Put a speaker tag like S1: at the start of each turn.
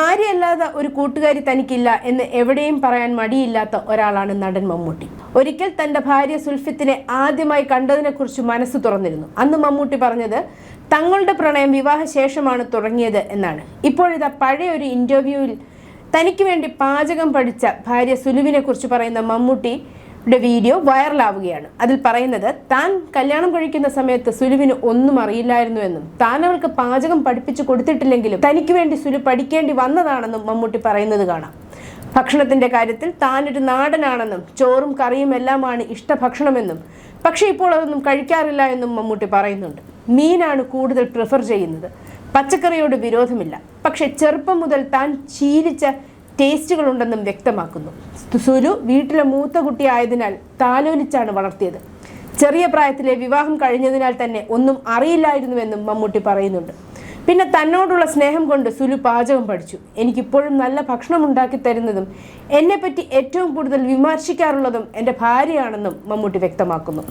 S1: ഭാര്യയല്ലാതെ ഒരു കൂട്ടുകാരി തനിക്കില്ല എന്ന് എവിടെയും പറയാൻ മടിയില്ലാത്ത ഒരാളാണ് നടൻ മമ്മൂട്ടി. ഒരിക്കൽ തന്റെ ഭാര്യ സുൽഫിത്തിനെ ആദ്യമായി കണ്ടതിനെക്കുറിച്ച് മനസ്സ് തുറന്നിരുന്നു. അന്ന് മമ്മൂട്ടി പറഞ്ഞത് തങ്ങളുടെ പ്രണയം വിവാഹശേഷമാണ് തുടങ്ങിയത് എന്നാണ്. ഇപ്പോഴിതാ പഴയ ഒരു ഇന്റർവ്യൂവിൽ തനിക്ക് വേണ്ടി പാചകം പഠിച്ച ഭാര്യ സുലുവിനെ കുറിച്ച് പറയുന്ന മമ്മൂട്ടിയുടെ വീഡിയോ വൈറലാവുകയാണ്. അതിൽ പറയുന്നത് താൻ കല്യാണം കഴിക്കുന്ന സമയത്ത് സുലുവിന് ഒന്നും അറിയില്ലായിരുന്നുവെന്നും താൻ അവൾക്ക് പാചകം പഠിപ്പിച്ചു കൊടുത്തിട്ടില്ലെങ്കിലും തനിക്ക് വേണ്ടി സുലു പഠിക്കേണ്ടി വന്നതാണെന്നും മമ്മൂട്ടി പറയുന്നത് കാണാം. ഭക്ഷണത്തിന്റെ കാര്യത്തിൽ താനൊരു നാടനാണെന്നും ചോറും കറിയും എല്ലാമാണ് ഇഷ്ടഭക്ഷണമെന്നും പക്ഷെ ഇപ്പോൾ അതൊന്നും കഴിക്കാറില്ല എന്നും മമ്മൂട്ടി പറയുന്നുണ്ട്. മീനാണ് കൂടുതൽ പ്രിഫർ ചെയ്യുന്നത്. പച്ചക്കറിയോട് വിരോധമില്ല, പക്ഷെ ചെറുപ്പം മുതൽ താൻ ശീലിച്ച ടേസ്റ്റുകളുണ്ടെന്നും വ്യക്തമാക്കുന്നു. സുലു വീട്ടിലെ മൂത്ത കുട്ടിയായതിനാൽ താലോലിച്ചാണ് വളർത്തിയത്. ചെറിയ പ്രായത്തിലെ വിവാഹം കഴിഞ്ഞതിനാൽ തന്നെ ഒന്നും അറിയില്ലായിരുന്നുവെന്നും മമ്മൂട്ടി പറയുന്നുണ്ട്. പിന്നെ തന്നോടുള്ള സ്നേഹം കൊണ്ട് സുലു പാചകം പഠിച്ചു. എനിക്കിപ്പോഴും നല്ല ഭക്ഷണം ഉണ്ടാക്കി തരുന്നതും എന്നെപ്പറ്റി ഏറ്റവും കൂടുതൽ വിമർശിക്കാറുള്ളതും എൻ്റെ ഭാര്യയാണെന്നും മമ്മൂട്ടി വ്യക്തമാക്കുന്നു.